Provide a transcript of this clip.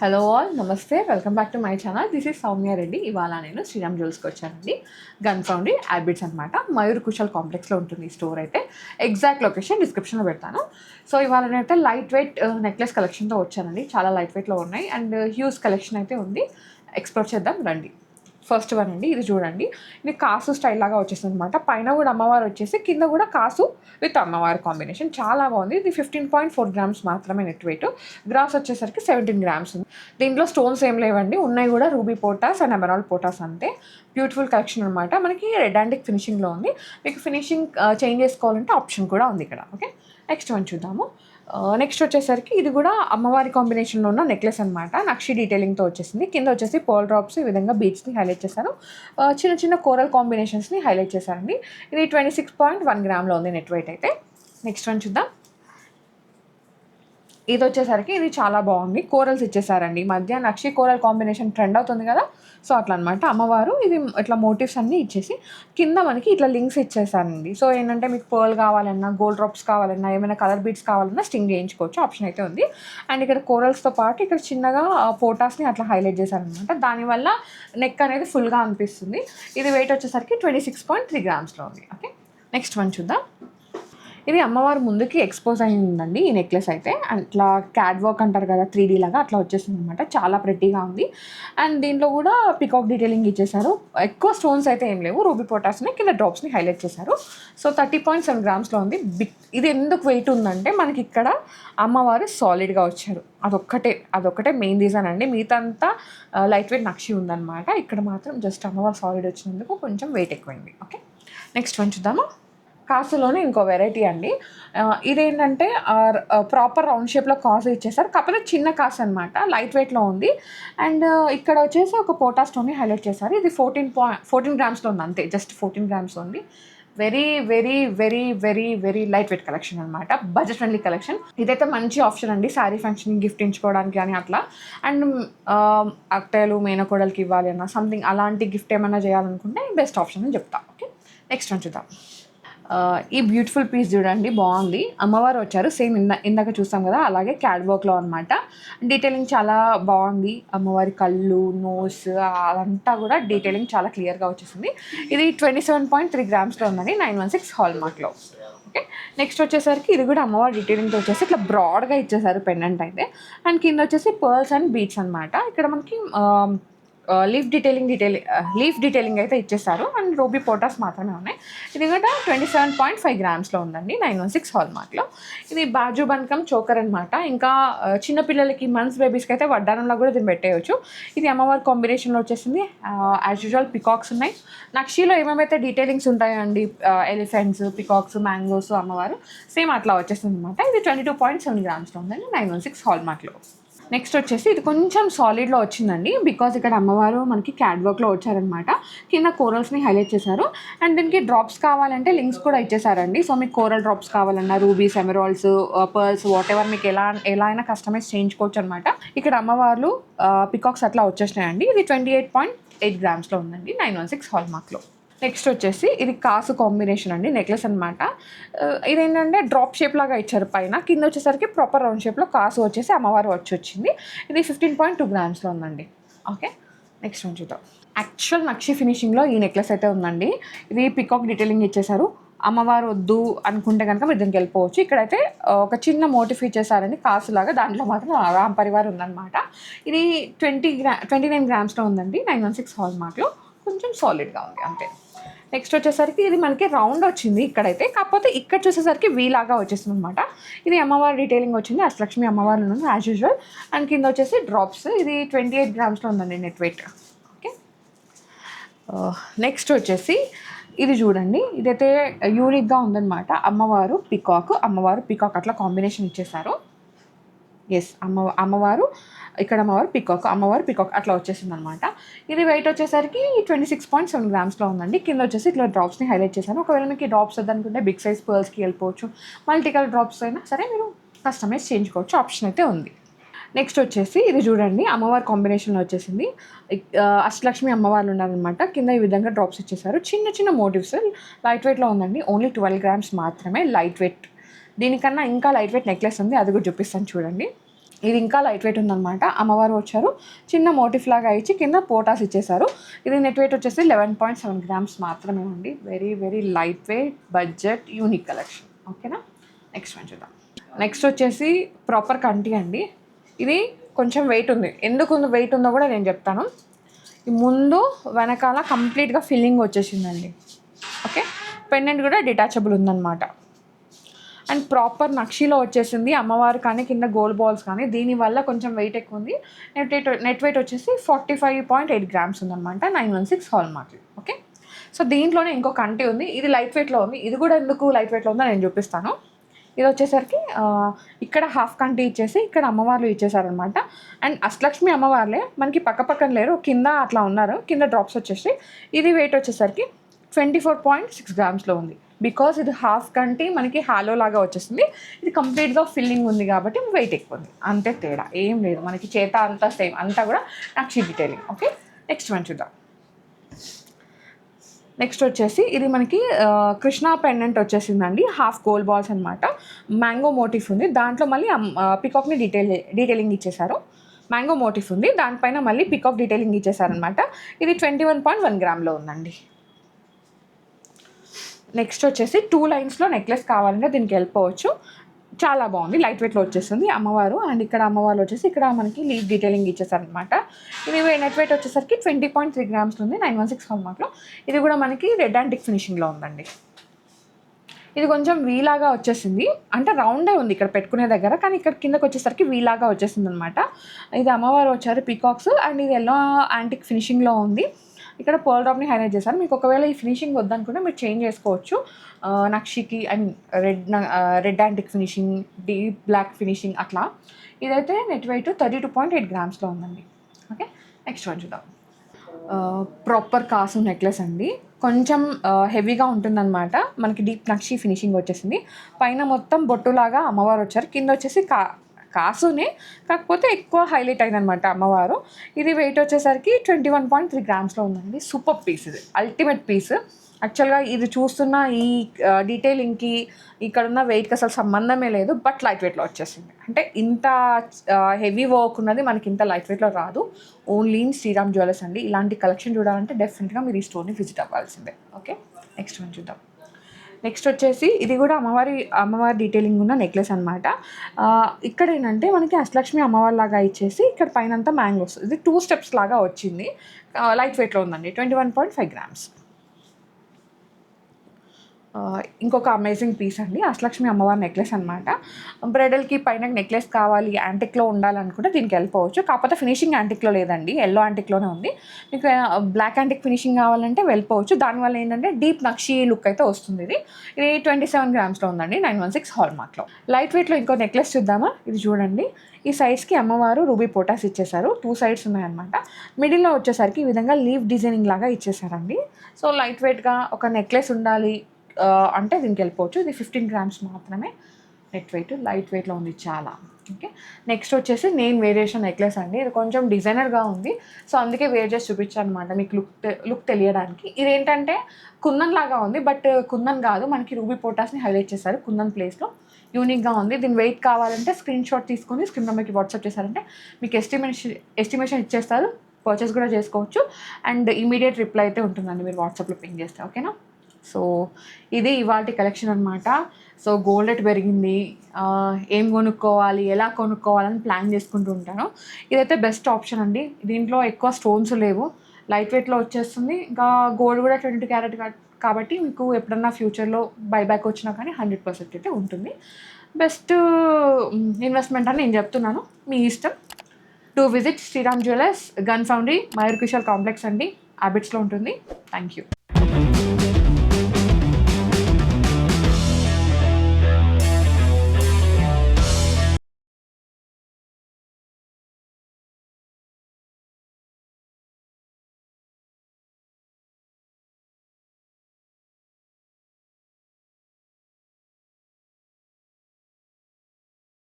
Hello all నమస్తే, welcome back to my channel. This is Soumya Reddy. ఇవాళ నేను శ్రీరామ్ జ్యువెల్స్కి వచ్చానండి. గన్ ఫౌండరీ హ్యాబిట్స్ అనమాట. మయూర్ కుశల్ కాంప్లెక్స్లో ఉంటుంది ఈ స్టోర్ అయితే. ఎగ్జాక్ట్ లొకేషన్ డిస్క్రిప్షన్లో పెడతాను. సో ఇవాళ నేనైతే లైట్ వెయిట్ నెక్లెస్ కలెక్షన్తో వచ్చానండి. చాలా లైట్ వెయిట్లో ఉన్నాయి అండ్ హ్యూజ్ కలెక్షన్ అయితే ఉంది. ఎక్స్ప్లోర్ చేద్దాం రండి. ఫస్ట్ వన్ అండి, ఇది చూడండి. ఇది కాసు స్టైల్ లాగా వచ్చేస్తుంది అనమాట. పైన కూడా అమ్మవారు వచ్చేసి, కింద కూడా కాసు విత్ అమ్మవారి కాంబినేషన్ చాలా బాగుంది. ఇది 15.4 గ్రామ్స్ మాత్రమే నెట్ వెయిట్. గ్రాస్ వచ్చేసరికి 17 గ్రామ్స్ ఉంది. దీంట్లో స్టోన్స్ ఏం లేవండి, ఉన్నాయి కూడా రూబీ పోటాస్ అండ్ ఎమరాల్డ్ పోటాస్ అంతే. బ్యూటిఫుల్ కలెక్షన్ అనమాట. మనకి రెడ్ యాంటిక్ ఫినిషింగ్లో ఉంది. మీకు ఫినిషింగ్ చేంజ్ చేసుకోవాలంటే ఆప్షన్ కూడా ఉంది ఇక్కడ. ఓకే, నెక్స్ట్ వన్ చూద్దాము. నెక్స్ట్ వచ్చేసరికి ఇది కూడా అమ్మవారి కాంబినేషన్లో ఉన్న నెక్లెస్ అనమాట. నక్షి డీటెయిలింగ్తో వచ్చేసింది. కింద వచ్చేసి పర్ల్ డ్రాప్స్ ఈ విధంగా బీడ్స్ని హైలైట్ చేశారు. చిన్న చిన్న కోరల్ కాంబినేషన్స్ని హైలైట్ చేశారండి. ఇది 26.1 గ్రామ్లో ఉంది నెట్ వెయిట్ అయితే. నెక్స్ట్ వన్ చూద్దాం. ఇది వచ్చేసరికి ఇది చాలా బాగుంది. కోరల్స్ ఇచ్చేసారండి. మధ్య నక్షి కోరల్ కాంబినేషన్ ట్రెండ్ అవుతుంది కదా, సో అట్లా అనమాట. అమ్మవారు ఇది ఇట్లా మోటివ్స్ అన్నీ ఇచ్చేసి కింద మనకి ఇట్లా లింక్స్ ఇచ్చేసారండి. సో ఏంటంటే మీకు పర్ల్ కావాలన్నా, గోల్డ్ డ్రాప్స్ కావాలన్నా, ఏమైనా కలర్ బీడ్స్ కావాలన్నా స్టింగ్ చేయించుకోవచ్చు, ఆప్షన్ అయితే ఉంది. అండ్ ఇక్కడ కోరల్స్తో పాటు ఇక్కడ చిన్నగా పోటాస్ని అట్లా హైలైట్ చేశారనమాట. దానివల్ల నెక్ అనేది ఫుల్గా అనిపిస్తుంది. ఇది వెయిట్ వచ్చేసరికి 26.3 గ్రామ్స్లో ఉంది. ఓకే, నెక్స్ట్ వన్ చూద్దాం. ఇది అమ్మవారు ముందుకి ఎక్స్పోజ్ అయిందండి ఈ నెక్లెస్ అయితే. అట్లా క్యాట్ వర్క్ అంటారు కదా, 3D లాగా అట్లా వచ్చేసింది అనమాట. చాలా ప్రెట్టీగా ఉంది. అండ్ దీంట్లో కూడా పికాక్ డీటెయిలింగ్ ఇచ్చేసారు. ఎక్కువ స్టోన్స్ అయితే ఏం లేవు. రూబీ పొటాస్ని కింద డ్రాప్స్ని హైలైట్ చేశారు. సో 30.7 గ్రామ్స్లో ఉంది. ఇది ఎందుకు వెయిట్ ఉందంటే మనకి ఇక్కడ అమ్మవారు సాలిడ్గా వచ్చారు. అదొక్కటే మెయిన్ రీజన్ అండి. మిగతా అంతా లైట్ వెయిట్ నక్షి ఉందన్నమాట. ఇక్కడ మాత్రం జస్ట్ అమ్మవారు సాలిడ్ వచ్చినందుకు కొంచెం వెయిట్ ఎక్కువైంది. ఓకే, నెక్స్ట్ వన్ చూద్దాము. కాసులోనే ఇంకో వెరైటీ అండి. ఇదేంటంటే ప్రాపర్ రౌండ్ షేప్లో కాసు ఇచ్చేసారు, కాకపోతే చిన్న కాసు అనమాట. లైట్ వెయిట్లో ఉంది. అండ్ ఇక్కడ వచ్చేసి ఒక పోటా స్టోన్ని హైలైట్ చేశారు. ఇది 14 గ్రామ్స్లో ఉంది అంతే, జస్ట్ 14 గ్రామ్స్ ఉంది. Very very very very very light weight collection అనమాట. Budget friendly collection. ఇదైతే మంచి ఆప్షన్ అండి, శారీ ఫంక్షన్ గిఫ్ట్ ఇచ్చుకోవడానికి కానీ అట్లా. అండ్ అత్తయ్యలు మేనకోడలకి ఇవ్వాలి అన్న సంథింగ్ అలాంటి గిఫ్ట్ ఏమైనా చేయాలనుకుంటే బెస్ట్ ఆప్షన్ అని చెప్తా. ఓకే, నెక్స్ట్ వన్ చూద్దాం. ఈ బ్యూటిఫుల్ పీస్ చూడండి, బాగుంది. అమ్మవారు వచ్చారు, సేమ్ ఇందాక చూస్తాం కదా అలాగే క్యాట్ వర్క్లో అనమాట. డీటెయిలింగ్ చాలా బాగుంది. అమ్మవారి కళ్ళు, నోస్ అదంతా కూడా డీటెయిలింగ్ చాలా క్లియర్గా వచ్చేసింది. ఇది 27.3 గ్రామ్స్లో ఉందండి, 916 హాల్ మార్క్లో. ఓకే, నెక్స్ట్ వచ్చేసరికి ఇది కూడా అమ్మవారి డీటెయిలింగ్తో వచ్చేసి ఇట్లా బ్రాడ్గా ఇచ్చేసారు పెండెంట్ అయితే. అండ్ కింద వచ్చేసి పర్ల్స్ అండ్ బీడ్స్ అనమాట. ఇక్కడ మనకి లీఫ్ డీటెయిలింగ్ అయితే ఇచ్చేసారు. అండ్ రూబీ పోటాస్ మాత్రమే ఉన్నాయి. ఇది కూడా 27.5 గ్రామ్స్లో ఉందండి, 916 హాల్ మార్క్లో. ఇది బాజు బంకం చోకర్ అనమాట. ఇంకా చిన్నపిల్లలకి, మంత్స్ బేబీస్కి అయితే వడ్డానంలో కూడా దీన్ని పెట్టేయచ్చు. ఇది అమ్మవారి కాంబినేషన్లో వచ్చేసింది. యాజ్ యూజువల్ పికాక్స్ ఉన్నాయి. నక్షీలో ఏమేమైతే డీటెయిలింగ్స్ ఉంటాయండి, ఎలిఫెంట్స్, పికాక్స్, మ్యాంగోస్, అమ్మవారు సేమ్ అట్లా వచ్చేస్తుంది అనమాట. ఇది 22.7 గ్రామ్స్లో ఉందండి, 916 హాల్ మార్క్లో. నెక్స్ట్ వచ్చేసి ఇది కొంచెం సాలిడ్లో వచ్చిందండి, బికాజ్ ఇక్కడ అమ్మవారు మనకి క్యాట్ వర్క్లో వచ్చారనమాట. కింద కోరల్స్ని హైలైట్ చేశారు. అండ్ దీనికి డ్రాప్స్ కావాలంటే లింక్స్ కూడా ఇచ్చేసారండి. సో మీకు కోరల్ డ్రాప్స్ కావాలన్నా, rubies, emeralds, pearls, what ever మీకు ఎలా అయినా కస్టమైజ్ చేయించుకోవచ్చు అనమాట. ఇక్కడ అమ్మవార్లు పికాక్స్ అట్లా వచ్చేసినాయండి. ఇది 28.8 గ్రామ్స్లో ఉందండి, 916 హాల్ మార్క్లో. నెక్స్ట్ వచ్చేసి ఇది కాసు కాంబినేషన్ అండి, నెక్లెస్ అనమాట. ఇదేంటంటే డ్రాప్ షేప్ లాగా ఇచ్చారు పైన, కింద వచ్చేసరికి ప్రాపర్ రౌండ్ షేప్లో కాసు వచ్చేసి అమ్మవారు వచ్చింది. ఇది 15.2 గ్రామ్స్లో ఉందండి. ఓకే, నెక్స్ట్ వన్ చూద్దాం. యాక్చువల్ నక్షి ఫినిషింగ్లో ఈ నెక్లెస్ అయితే ఉందండి. ఇది పికాక్ డీటెయిలింగ్ ఇచ్చేసారు. అమ్మవారు వద్దు అనుకుంటే కనుక మీరు దీనికి వెళ్ళిపోవచ్చు. ఇక్కడైతే ఒక చిన్న మోటిఫ్ ఇచ్చేసారండి కాసులాగా, దాంట్లో మాత్రం రామ్ పరివార్ ఉందన్నమాట. ఇది 29 గ్రామ్స్లో ఉందండి, 916 హాల్ మార్క్లో. కొంచెం సాలిడ్గా ఉంది అంతే. నెక్స్ట్ వచ్చేసరికి ఇది మనకి రౌండ్ వచ్చింది ఇక్కడైతే, కాకపోతే ఇక్కడ చూసేసరికి వీలాగా వచ్చేస్తుంది అనమాట. ఇది అమ్మవారి డీటెయిలింగ్ వచ్చింది, అష్టలక్ష్మి అమ్మవారు ఉంది యాజ్ యూజువల్. అండ్ కింద వచ్చేసి డ్రాప్స్. ఇది 28 గ్రామ్స్లో ఉందండి నెట్ వెయిట్. ఓకే, నెక్స్ట్ వచ్చేసి ఇది చూడండి. ఇదైతే యూనిక్గా ఉందన్నమాట. అమ్మవారు పికాక్ అట్లా కాంబినేషన్ ఇచ్చేసారు. ఎస్, అమ్మవారు ఇక్కడ అమ్మవారు పికాక్ అట్లా వచ్చేసింది అనమాట. ఇది వెయిట్ వచ్చేసరికి 26.7 గ్రామ్స్లో ఉందండి. కింద వచ్చేసి ఇట్లా డ్రాప్స్ని హైలైట్ చేశాను. ఒకవేళ మీకు ఈ డ్రాప్స్ వద్దనుకుంటే బిగ్ సైజ్ పర్ల్స్కి వెళ్ళిపోవచ్చు. మల్టీ కలర్ డ్రాప్స్ అయినా సరే మీరు కస్టమైజ్ చేయించుకోవచ్చు, ఆప్షన్ అయితే ఉంది. నెక్స్ట్ వచ్చేసి ఇది చూడండి, అమ్మవారి కాంబినేషన్లో వచ్చేసింది. అష్టలక్ష్మి అమ్మవార్లు ఉన్నారనమాట. కింద ఈ విధంగా డ్రాప్స్ ఇచ్చేసారు. చిన్న చిన్న మోటివ్స్, లైట్ వెయిట్లో ఉందండి. ఓన్లీ 12 గ్రామ్స్ మాత్రమే లైట్ వెయిట్. దీనికన్నా ఇంకా లైట్ వెయిట్ నెక్లెస్ ఉంది, అది కూడా చూపిస్తాను చూడండి. ఇది ఇంకా లైట్ వెయిట్ ఉందన్నమాట. అమ్మవారు వచ్చారు, చిన్న మోటిఫ్ లాగా ఇచ్చి కింద పోటాస్ ఇచ్చేసారు. ఇది నెట్ వెయిట్ వచ్చేసి 11.7 grams మాత్రమే అండి. Very very light wait, budget, unique collection. ఓకేనా, నెక్స్ట్ వన్ చూద్దాం. నెక్స్ట్ వచ్చేసి ప్రాపర్ కంటి అండి. ఇది కొంచెం వెయిట్ ఉంది. ఎందుకు వెయిట్ ఉందో కూడా నేను చెప్తాను. ఈ ముందు వెనకాల కంప్లీట్గా ఫిల్లింగ్ వచ్చేసిందండి. ఓకే, పెండెంట్ కూడా డిటాచబుల్ ఉందన్నమాట. అండ్ ప్రాపర్ నక్షీలో వచ్చేసింది అమ్మవారు కానీ కింద గోల్డ్ బాల్స్ కానీ. దీనివల్ల కొంచెం వెయిట్ ఎక్కువ ఉంది. నెట్ వెయిట్ వచ్చేసి 45.8 grams ఉందన్నమాట. 916 హాల్మార్క్. ఓకే, సో దీంట్లోనే ఇంకో కంటి ఉంది. ఇది లైట్ వెయిట్లో ఉంది. ఇది కూడా ఎందుకు లైట్ వెయిట్లో ఉందో నేను చూపిస్తాను. ఇది వచ్చేసరికి ఇక్కడ హాఫ్ కంటి ఇచ్చేసి ఇక్కడ అమ్మవార్లు ఇచ్చేసారనమాట. అండ్ అష్టలక్ష్మి అమ్మవార్లే మనకి పక్కన లేరు, కింద అట్లా ఉన్నారు. కింద డ్రాప్స్ వచ్చేసి ఇది వెయిట్ వచ్చేసరికి 24.6 grams ఉంది. బికాస్ ఇది హాఫ్ కంటి మనకి హాలో లాగా వచ్చేసింది. ఇది కంప్లీట్గా ఫిల్లింగ్ ఉంది కాబట్టి వెయిట్ ఎక్కువ ఉంది. అంతే తేడా, ఏం లేదు. మనకి చేత అంతా సేమ్, అంతా కూడా నక్షి డీటెయిలింగ్. ఓకే, నెక్స్ట్ వన్ చూద్దాం. నెక్స్ట్ వచ్చేసి ఇది మనకి కృష్ణా పెండెంట్ వచ్చేసిందండి. హాఫ్ గోల్డ్ బాల్స్ అనమాట. మ్యాంగో మోటిఫ్ ఉంది. దాంట్లో మళ్ళీ పికాక్ని డీటెయిలింగ్ ఇచ్చేసారు. మ్యాంగో మోటిఫ్ ఉంది, దానిపైన మళ్ళీ పికాక్ డీటెయిలింగ్ ఇచ్చేసారనమాట. ఇది 21.1 గ్రామ్లో ఉందండి. నెక్స్ట్ వచ్చేసి 2 లైన్స్లో నెక్లెస్ కావాలంటే దీనికి వెళ్ళిపోవచ్చు. చాలా బాగుంది, లైట్ వెయిట్లో వచ్చేస్తుంది అమ్మవారు. అండ్ ఇక్కడ అమ్మవారు వచ్చేసి ఇక్కడ మనకి లీవ్ డీటెయిలింగ్ ఇచ్చేసారనమాట. ఇది నెట్ వెయిట్ వచ్చేసరికి 20.3 grams ఉంది. 916 హాల్మార్క్లో. ఇది కూడా మనకి రెడ్ యాంటిక్ ఫినిషింగ్లో ఉందండి. ఇది కొంచెం వీలాగా వచ్చేసింది, అంటే రౌండే ఉంది ఇక్కడ పెట్టుకునే దగ్గర, కానీ ఇక్కడ కిందకి వచ్చేసరికి వీలాగా వచ్చేసింది అనమాట. ఇది అమ్మవారు వచ్చారు పీకాక్స్. అండ్ ఇది ఎల్లో యాంటిక్ ఫినిషింగ్లో ఉంది. ఇక్కడ పర్ల్ డ్రాప్ని హైలైట్ చేశారు. మీకు ఒకవేళ ఈ ఫినిషింగ్ వద్దనుకుంటే మీరు చేంజ్ చేసుకోవచ్చు. నక్షికి and red antique finishing, deep black finishing అట్లా. ఇదైతే నెట్ వెయిట్ 32.8 గ్రామ్స్లో ఉందండి. ఓకే, నెక్స్ట్ వన్ చూద్దాం. ప్రాపర్ కాసు నెక్లెస్ అండి. కొంచెం హెవీగా ఉంటుందన్నమాట. మనకి డీప్ నక్షి ఫినిషింగ్ వచ్చేసింది. పైన మొత్తం బొట్టులాగా అమ్మవారు వచ్చారు. కింద వచ్చేసి కాసునే, కాకపోతే ఎక్కువ హైలైట్ అయిందనమాట అమ్మవారు. ఇది వెయిట్ వచ్చేసరికి 21.3 గ్రామ్స్లో ఉందండి. సూపర్ పీస్, ఇది అల్టిమేట్ పీస్. యాక్చువల్గా ఇది చూస్తున్న ఈ డీటెయిలింగ్కి ఇక్కడున్న వెయిట్కి అసలు సంబంధమే లేదు. బట్ లైట్ వెయిట్లో వచ్చేసింది. అంటే ఇంత హెవీ వర్క్ ఉన్నది మనకి ఇంత లైట్ వెయిట్లో రాదు. ఓన్లీ ఇన్ శ్రీరామ్ జ్యువెలర్స్ అండి. ఇలాంటి కలెక్షన్ చూడాలంటే డెఫినెట్గా మీరు ఈ స్టోర్ని విజిట్ అవ్వాల్సిందే. ఓకే, నెక్స్ట్ వన్ చూద్దాం. నెక్స్ట్ వచ్చేసి ఇది కూడా అమ్మవారి డీటెయిలింగ్ ఉన్న నెక్లెస్ అనమాట. ఇక్కడ ఏంటంటే మనకి అష్టలక్ష్మి అమ్మవారి లాగా ఇచ్చేసి ఇక్కడ పైన అంతా మ్యాంగోస్. ఇది 2 steps లాగా వచ్చింది. లైట్ వెయిట్లో ఉందండి. 21.5 grams. ఇంకొక అమేజింగ్ పీస్ అండి. అష్టలక్ష్మి అమ్మవారి నెక్లెస్ అనమాట. బ్రైడల్కి పైన నెక్లెస్ కావాలి, యాంటిక్లో ఉండాలనుకుంటే దీనికి వెళ్ళిపోవచ్చు. కాకపోతే ఫినిషింగ్ యాంటిక్లో లేదండి, ఎల్లో యాంటిక్లోనే ఉంది. మీకు బ్లాక్ యాంటిక్ ఫినిషింగ్ కావాలంటే వెళ్ళిపోవచ్చు. దానివల్ల ఏంటంటే డీప్ నక్షి లుక్ అయితే వస్తుంది. ఇది 27 గ్రామ్స్లో ఉందండి. 916 హాల్మార్క్లో. లైట్ వెయిట్లో ఇంకో నెక్లెస్ చూద్దామా. ఇది చూడండి. ఈ సైడ్స్కి అమ్మవారు రూబీ పోటాస్ ఇచ్చేసారు. 2 sides ఉన్నాయన్నమాట. మిడిల్లో వచ్చేసరికి ఈ విధంగా లీవ్ డిజైనింగ్ లాగా ఇచ్చేసారండి. సో లైట్ వెయిట్గా ఒక నెక్లెస్ ఉండాలి అంటే దీనికి వెళ్ళిపోవచ్చు. ఇది 15 grams మాత్రమే నెట్ వెయిట్. లైట్ వెయిట్లో ఉంది చాలా. ఓకే, నెక్స్ట్ వచ్చేసి నేను వేరియేషన్ నెక్లెస్ అండి. ఇది కొంచెం డిజైనర్గా ఉంది. సో అందుకే వేర్ చేసి చూపించాను అనమాట మీకు లుక్ తెలియడానికి. ఇదేంటంటే కుందన్ లాగా ఉంది, బట్ కుందన్ కాదు, మనకి రూబీ పోటాస్ని హైలైట్ చేశారు కుందన్ ప్లేస్లో. యూనిక్గా ఉంది. దీని వెయిట్ కావాలంటే స్క్రీన్ షాట్ తీసుకొని స్క్రీన్ నెంబర్కి వాట్సాప్ చేశారంటే మీకు ఎస్టిమేషన్ ఇచ్చేస్తారు. పర్చేస్ కూడా చేసుకోవచ్చు. అండ్ ఇమీడియట్ రిప్లై అయితే ఉంటుందండి మీరు వాట్సాప్లో పింగ్ చేస్తే. ఓకేనా, సో ఇది ఇవాల్టి కలెక్షన్ అనమాట. సో గోల్డ్ రేట్ పెరిగింది, ఏం కొనుక్కోవాలి, ఎలా కొనుక్కోవాలని ప్లాన్ చేసుకుంటూ ఉంటాను. ఇదైతే బెస్ట్ ఆప్షన్ అండి. దీంట్లో ఎక్కువ స్టోన్స్ లేవు, లైట్ వెయిట్లో వచ్చేస్తుంది. ఇంకా గోల్డ్ కూడా 22 క్యారెట్ కాబట్టి మీకు ఎప్పుడన్నా ఫ్యూచర్లో బైబ్యాక్ వచ్చినా కానీ 100% అయితే ఉంటుంది. బెస్ట్ ఇన్వెస్ట్మెంట్ అని నేను చెప్తున్నాను, మీ ఇష్టం. To visit Shriram jewellers, Gun Foundry, Mayur Kushal complex అండి, హ్యాబిట్స్లో ఉంటుంది. Thank you.